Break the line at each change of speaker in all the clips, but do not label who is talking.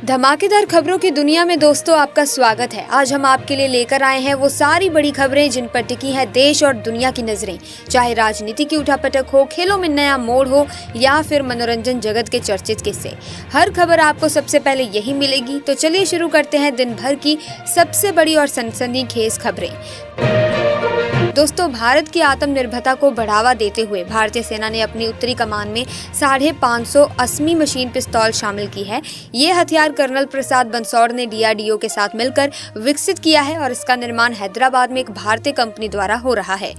धमाकेदार खबरों की दुनिया में दोस्तों आपका स्वागत है। आज हम आपके लिए लेकर आए हैं वो सारी बड़ी खबरें जिन पर टिकी है देश और दुनिया की नजरें। चाहे राजनीति की उठापटक हो, खेलों में नया मोड़ हो या फिर मनोरंजन जगत के चर्चित किस्से, हर खबर आपको सबसे पहले यही मिलेगी। तो चलिए शुरू करते हैं दिन भर की सबसे बड़ी और सनसनीखेज खबरें। दोस्तों, भारत की आत्मनिर्भरता को बढ़ावा देते हुए भारतीय सेना ने अपनी उत्तरी कमान में 550 असमी मशीन पिस्तौल शामिल की है। ये हथियार कर्नल प्रसाद बंसौड़ ने DRDO के साथ मिलकर विकसित किया है और इसका निर्माण हैदराबाद में एक भारतीय कंपनी द्वारा हो रहा है।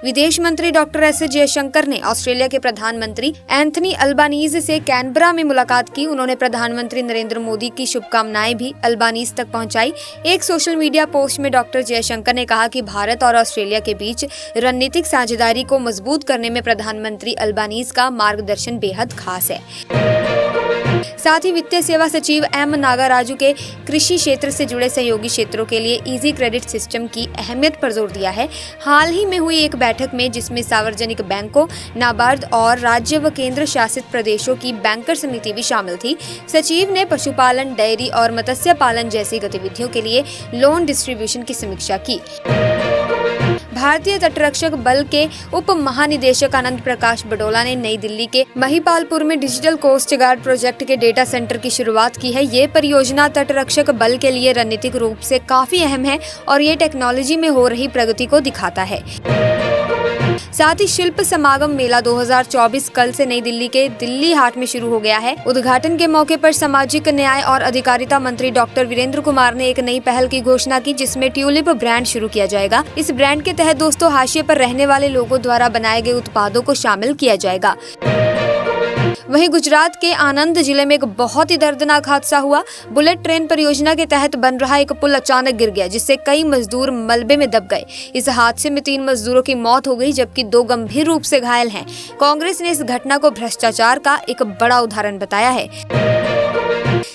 विदेश मंत्री डॉक्टर S जयशंकर ने ऑस्ट्रेलिया के प्रधानमंत्री एंथनी अल्बानीज से कैनबरा में मुलाकात की। उन्होंने प्रधानमंत्री नरेंद्र मोदी की शुभकामनाएं भी अल्बानीज तक पहुंचाई। एक सोशल मीडिया पोस्ट में डॉक्टर जयशंकर ने कहा कि भारत और ऑस्ट्रेलिया के बीच रणनीतिक साझेदारी को मजबूत करने में प्रधानमंत्री अल्बानीज का मार्गदर्शन बेहद खास है। साथ ही वित्तीय सेवा सचिव M नागाराजू के कृषि क्षेत्र से जुड़े सहयोगी क्षेत्रों के लिए इजी क्रेडिट सिस्टम की अहमियत पर जोर दिया है। हाल ही में हुई एक बैठक में जिसमें सार्वजनिक बैंकों, नाबार्ड और राज्य व केंद्र शासित प्रदेशों की बैंकर समिति भी शामिल थी। सचिव ने पशुपालन, डेयरी और मत्स्य पालन जैसी गतिविधियों के लिए लोन डिस्ट्रीब्यूशन की समीक्षा की। भारतीय तटरक्षक बल के उप महानिदेशक आनंद प्रकाश बडोला ने नई दिल्ली के महिपालपुर में डिजिटल कोस्ट गार्ड प्रोजेक्ट के डेटा सेंटर की शुरुआत की है। ये परियोजना तटरक्षक बल के लिए रणनीतिक रूप से काफी अहम है और ये टेक्नोलॉजी में हो रही प्रगति को दिखाता है। साथ ही शिल्प समागम मेला 2024 कल से नई दिल्ली के दिल्ली हाट में शुरू हो गया है। उद्घाटन के मौके पर सामाजिक न्याय और अधिकारिता मंत्री डॉक्टर वीरेंद्र कुमार ने एक नई पहल की घोषणा की, जिसमें ट्यूलिप ब्रांड शुरू किया जाएगा। इस ब्रांड के तहत दोस्तों हाशिए पर रहने वाले लोगों द्वारा बनाए गए उत्पादों को शामिल किया जाएगा। वहीं गुजरात के आनंद जिले में एक बहुत ही दर्दनाक हादसा हुआ। बुलेट ट्रेन परियोजना के तहत बन रहा एक पुल अचानक गिर गया, जिससे कई मजदूर मलबे में दब गए। इस हादसे में 3 मजदूरों की मौत हो गई, जबकि 2 गंभीर रूप से घायल हैं। कांग्रेस ने इस घटना को भ्रष्टाचार का एक बड़ा उदाहरण बताया है।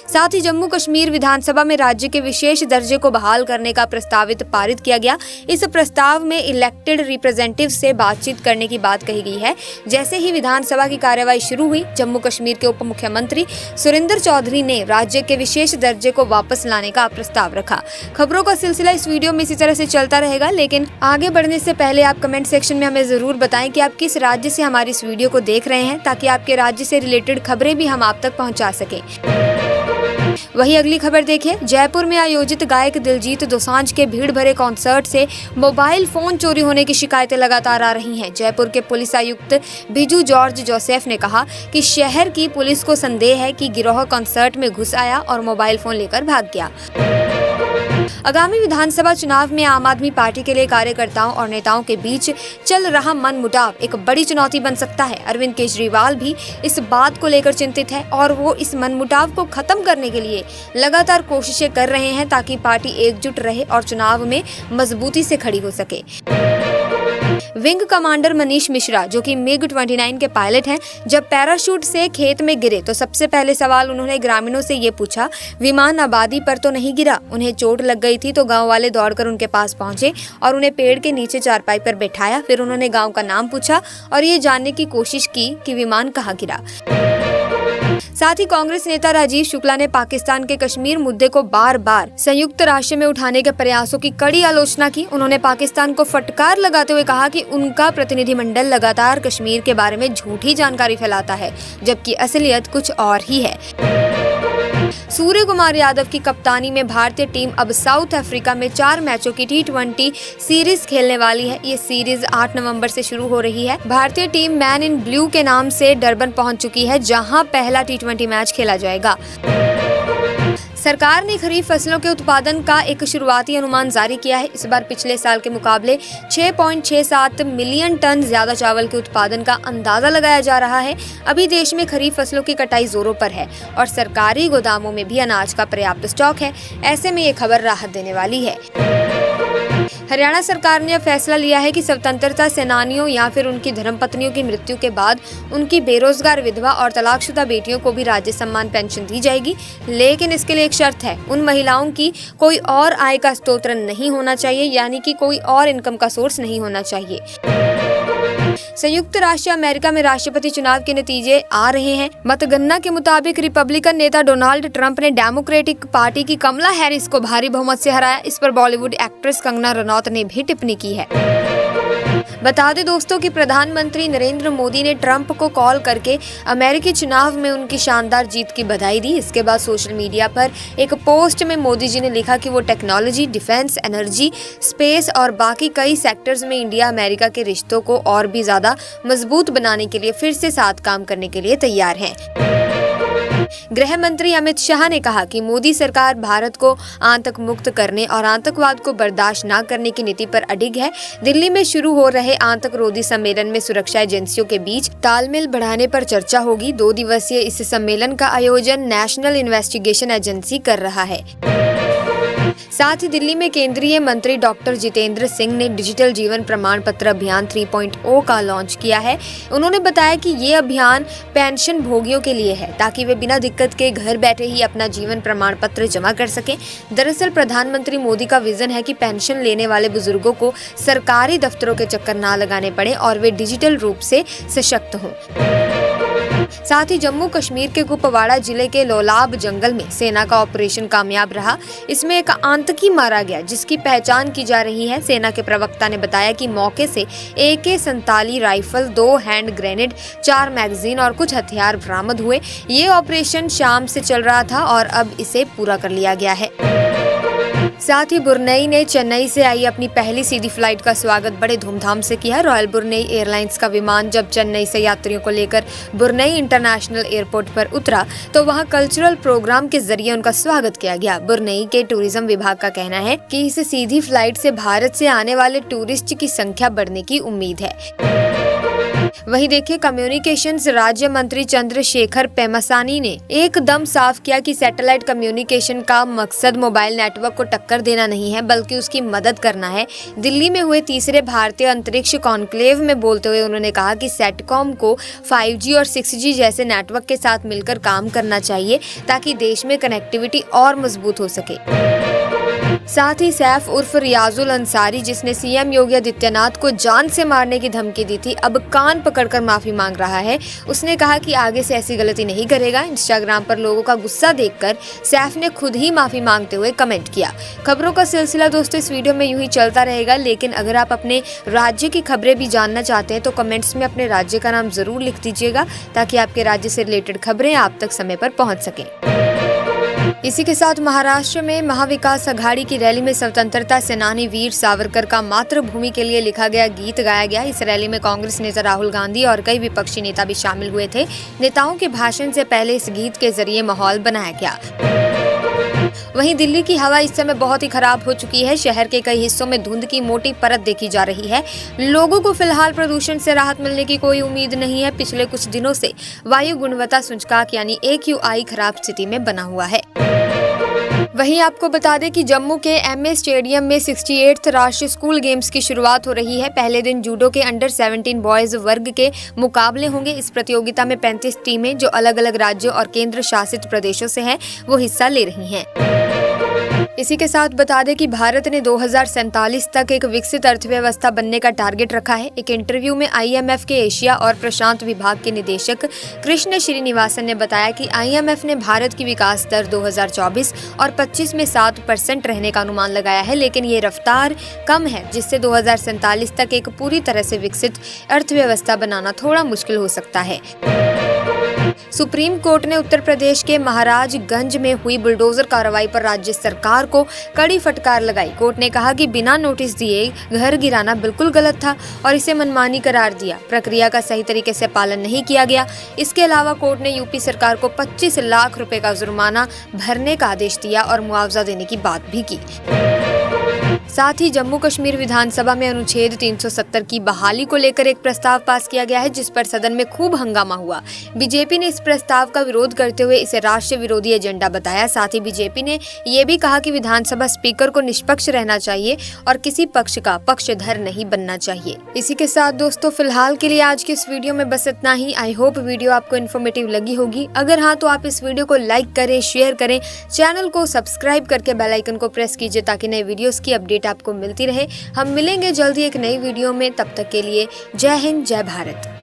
साथ ही जम्मू कश्मीर विधानसभा में राज्य के विशेष दर्जे को बहाल करने का प्रस्तावित पारित किया गया। इस प्रस्ताव में इलेक्टेड रिप्रेजेंटेटिव से बातचीत करने की बात कही गई है। जैसे ही विधानसभा की कार्यवाही शुरू हुई, जम्मू कश्मीर के उप मुख्यमंत्री सुरेंद्र चौधरी ने राज्य के विशेष दर्जे को वापस लाने का प्रस्ताव रखा। खबरों का सिलसिला इस वीडियो में इसी तरह से चलता रहेगा, लेकिन आगे बढ़ने से पहले आप कमेंट सेक्शन में हमें जरूर बताएं कि आप किस राज्य से हमारी इस वीडियो को देख रहे हैं, ताकि आपके राज्य से रिलेटेड खबरें भी हम आप तक पहुंचा सकें। वही अगली खबर देखिए। जयपुर में आयोजित गायक दिलजीत दोसांझ के भीड़ भरे कॉन्सर्ट से मोबाइल फोन चोरी होने की शिकायतें लगातार आ रही हैं। जयपुर के पुलिस आयुक्त बिजू जॉर्ज जोसेफ ने कहा कि शहर की पुलिस को संदेह है कि गिरोह कॉन्सर्ट में घुस आया और मोबाइल फोन लेकर भाग गया। आगामी विधानसभा चुनाव में आम आदमी पार्टी के लिए कार्यकर्ताओं और नेताओं के बीच चल रहा मनमुटाव एक बड़ी चुनौती बन सकता है। अरविंद केजरीवाल भी इस बात को लेकर चिंतित है और वो इस मनमुटाव को खत्म करने के लिए लगातार कोशिशें कर रहे हैं, ताकि पार्टी एकजुट रहे और चुनाव में मजबूती से खड़ी हो सके। विंग कमांडर मनीष मिश्रा, जो कि MiG-29 के पायलट हैं, जब पैराशूट से खेत में गिरे तो सबसे पहले सवाल उन्होंने ग्रामीणों से ये पूछा, विमान आबादी पर तो नहीं गिरा? उन्हें चोट लग गई थी तो गांव वाले दौड़कर उनके पास पहुंचे और उन्हें पेड़ के नीचे चारपाई पर बैठाया। फिर उन्होंने गांव का नाम पूछा और ये जानने की कोशिश की कि विमान कहाँ गिरा। साथ ही कांग्रेस नेता राजीव शुक्ला ने पाकिस्तान के कश्मीर मुद्दे को बार बार संयुक्त राष्ट्र में उठाने के प्रयासों की कड़ी आलोचना की। उन्होंने पाकिस्तान को फटकार लगाते हुए कहा कि उनका प्रतिनिधिमंडल लगातार कश्मीर के बारे में झूठी जानकारी फैलाता है, जबकि असलियत कुछ और ही है। सूर्य कुमार यादव की कप्तानी में भारतीय टीम अब साउथ अफ्रीका में 4 मैचों की T20 सीरीज खेलने वाली है। ये सीरीज 8 नवंबर से शुरू हो रही है। भारतीय टीम मैन इन ब्लू के नाम से डरबन पहुंच चुकी है, जहां पहला T20 मैच खेला जाएगा। सरकार ने खरीफ फसलों के उत्पादन का एक शुरुआती अनुमान जारी किया है। इस बार पिछले साल के मुकाबले 6.67 मिलियन टन ज्यादा चावल के उत्पादन का अंदाजा लगाया जा रहा है। अभी देश में खरीफ फसलों की कटाई जोरों पर है और सरकारी गोदामों में भी अनाज का पर्याप्त स्टॉक है। ऐसे में ये खबर राहत देने वाली है। हरियाणा सरकार ने फैसला लिया है कि स्वतंत्रता सेनानियों या फिर उनकी धर्मपत्नियों की मृत्यु के बाद उनकी बेरोजगार विधवा और तलाकशुदा बेटियों को भी राज्य सम्मान पेंशन दी जाएगी, लेकिन इसके लिए एक शर्त है। उन महिलाओं की कोई और आय का स्रोत नहीं होना चाहिए, यानी कि कोई और इनकम का सोर्स नहीं होना चाहिए। संयुक्त राष्ट्र अमेरिका में राष्ट्रपति चुनाव के नतीजे आ रहे हैं। मतगणना के मुताबिक रिपब्लिकन नेता डोनाल्ड ट्रंप ने डेमोक्रेटिक पार्टी की कमला हैरिस को भारी बहुमत से हराया। इस पर बॉलीवुड एक्ट्रेस कंगना रनौत ने भी टिप्पणी की है। बता दें दोस्तों कि प्रधानमंत्री नरेंद्र मोदी ने ट्रंप को कॉल करके अमेरिकी चुनाव में उनकी शानदार जीत की बधाई दी। इसके बाद सोशल मीडिया पर एक पोस्ट में मोदी जी ने लिखा कि वो टेक्नोलॉजी, डिफेंस, एनर्जी, स्पेस और बाकी कई सेक्टर्स में इंडिया अमेरिका के रिश्तों को और भी ज्यादा मजबूत बनाने के लिए फिर से साथ काम करने के लिए तैयार है। गृह मंत्री अमित शाह ने कहा कि मोदी सरकार भारत को आतंक मुक्त करने और आतंकवाद को बर्दाश्त न करने की नीति पर अडिग है। दिल्ली में शुरू हो रहे आतंकरोधी सम्मेलन में सुरक्षा एजेंसियों के बीच तालमेल बढ़ाने पर चर्चा होगी। 2 दिवसीय इस सम्मेलन का आयोजन नेशनल इन्वेस्टिगेशन एजेंसी कर रहा है। साथ ही दिल्ली में केंद्रीय मंत्री डॉक्टर जितेंद्र सिंह ने डिजिटल जीवन प्रमाण पत्र अभियान 3.0 का लॉन्च किया है। उन्होंने बताया कि ये अभियान पेंशन भोगियों के लिए है ताकि वे बिना दिक्कत के घर बैठे ही अपना जीवन प्रमाण पत्र जमा कर सकें। दरअसल प्रधानमंत्री मोदी का विजन है कि पेंशन लेने वाले बुजुर्गों को सरकारी दफ्तरों के चक्कर ना लगाने पड़े और वे डिजिटल रूप से सशक्त हों। साथ ही जम्मू कश्मीर के कुपवाड़ा जिले के लोलाब जंगल में सेना का ऑपरेशन कामयाब रहा। इसमें एक आतंकी मारा गया जिसकी पहचान की जा रही है। सेना के प्रवक्ता ने बताया कि मौके से AK-47 rifle, 2 hand grenade, 4 magazine और कुछ हथियार बरामद हुए। ये ऑपरेशन शाम से चल रहा था और अब इसे पूरा कर लिया गया है। साथ ही बुरनई ने चेन्नई से आई अपनी पहली सीधी फ्लाइट का स्वागत बड़े धूमधाम से किया। रॉयल बुरनई एयरलाइंस का विमान जब चेन्नई से यात्रियों को लेकर बुरनई इंटरनेशनल एयरपोर्ट पर उतरा तो वहां कल्चरल प्रोग्राम के जरिए उनका स्वागत किया गया। बुरनई के टूरिज्म विभाग का कहना है कि इस सीधी फ्लाइट से भारत से आने वाले टूरिस्ट की संख्या बढ़ने की उम्मीद है। वहीं देखिए, कम्युनिकेशंस राज्य मंत्री चंद्रशेखर पेमासानी ने एकदम साफ किया कि सैटेलाइट कम्युनिकेशन का मकसद मोबाइल नेटवर्क को टक्कर देना नहीं है बल्कि उसकी मदद करना है। दिल्ली में हुए तीसरे भारतीय अंतरिक्ष कॉन्क्लेव में बोलते हुए उन्होंने कहा कि सेटकॉम को 5G और 6G जैसे नेटवर्क के साथ मिलकर काम करना चाहिए ताकि देश में कनेक्टिविटी और मजबूत हो सके। साथ ही सैफ उर्फ रियाजुल अंसारी, जिसने सीएम योगी आदित्यनाथ को जान से मारने की धमकी दी थी, अब कान पकड़कर माफी मांग रहा है। उसने कहा कि आगे से ऐसी गलती नहीं करेगा। इंस्टाग्राम पर लोगों का गुस्सा देखकर सैफ ने खुद ही माफी मांगते हुए कमेंट किया। खबरों का सिलसिला दोस्तों इस वीडियो में यूं ही चलता रहेगा, लेकिन अगर आप अपने राज्य की खबरें भी जानना चाहते हैं तो कमेंट्स में अपने राज्य का नाम जरूर लिख दीजिएगा ताकि आपके राज्य से रिलेटेड खबरें आप तक समय पर पहुँच सकें। इसी के साथ महाराष्ट्र में महाविकास अघाड़ी की रैली में स्वतंत्रता सेनानी वीर सावरकर का मातृभूमि के लिए लिखा गया गीत गाया गया। इस रैली में कांग्रेस नेता राहुल गांधी और कई विपक्षी नेता भी शामिल हुए थे। नेताओं के भाषण से पहले इस गीत के जरिए माहौल बनाया गया। वहीं दिल्ली की हवा इस समय बहुत ही खराब हो चुकी है। शहर के कई हिस्सों में धुंध की मोटी परत देखी जा रही है। लोगों को फिलहाल प्रदूषण से राहत मिलने की कोई उम्मीद नहीं है। पिछले कुछ दिनों से वायु गुणवत्ता सूचकांक यानी AQI खराब स्थिति में बना हुआ है। वहीं आपको बता दें कि जम्मू के MA स्टेडियम में 68th राष्ट्रीय स्कूल गेम्स की शुरुआत हो रही है। पहले दिन जूडो के अंडर 17 बॉयज वर्ग के मुकाबले होंगे। इस प्रतियोगिता में 35 टीमें जो अलग अलग राज्यों और केंद्र शासित प्रदेशों से हैं वो हिस्सा ले रही हैं। इसी के साथ बता दें कि भारत ने 2047 तक एक विकसित अर्थव्यवस्था बनने का टारगेट रखा है। एक इंटरव्यू में IMF के एशिया और प्रशांत विभाग के निदेशक कृष्ण श्रीनिवासन ने बताया कि IMF ने भारत की विकास दर 2024 और 25 में 7% रहने का अनुमान लगाया है, लेकिन ये रफ्तार कम है जिससे 2047 तक एक पूरी तरह से विकसित अर्थव्यवस्था बनाना थोड़ा मुश्किल हो सकता है। सुप्रीम कोर्ट ने उत्तर प्रदेश के महाराजगंज में हुई बुलडोजर कार्रवाई पर राज्य सरकार को कड़ी फटकार लगाई। कोर्ट ने कहा कि बिना नोटिस दिए घर गिराना बिल्कुल गलत था और इसे मनमानी करार दिया। प्रक्रिया का सही तरीके से पालन नहीं किया गया। इसके अलावा कोर्ट ने यूपी सरकार को 25 लाख रुपए का जुर्माना भरने का आदेश दिया और मुआवजा देने की बात भी की। साथ ही जम्मू कश्मीर विधानसभा में अनुच्छेद 370 की बहाली को लेकर एक प्रस्ताव पास किया गया है, जिस पर सदन में खूब हंगामा हुआ। बीजेपी ने इस प्रस्ताव का विरोध करते हुए इसे राष्ट्र विरोधी एजेंडा बताया। साथ ही बीजेपी ने ये भी कहा कि विधानसभा स्पीकर को निष्पक्ष रहना चाहिए और किसी पक्ष का पक्षधर नहीं बनना चाहिए। इसी के साथ दोस्तों फिलहाल के लिए आज के इस वीडियो में बस इतना ही। आई होप वीडियो आपको इन्फॉर्मेटिव लगी होगी। अगर हाँ तो आप इस वीडियो को लाइक करें, शेयर करें, चैनल को सब्सक्राइब करके बेल आइकन को प्रेस कीजिए ताकि नए वीडियोस की अपडेट आपको मिलती रहे। हम मिलेंगे जल्दी एक नई वीडियो में, तब तक के लिए जय हिंद, जय भारत।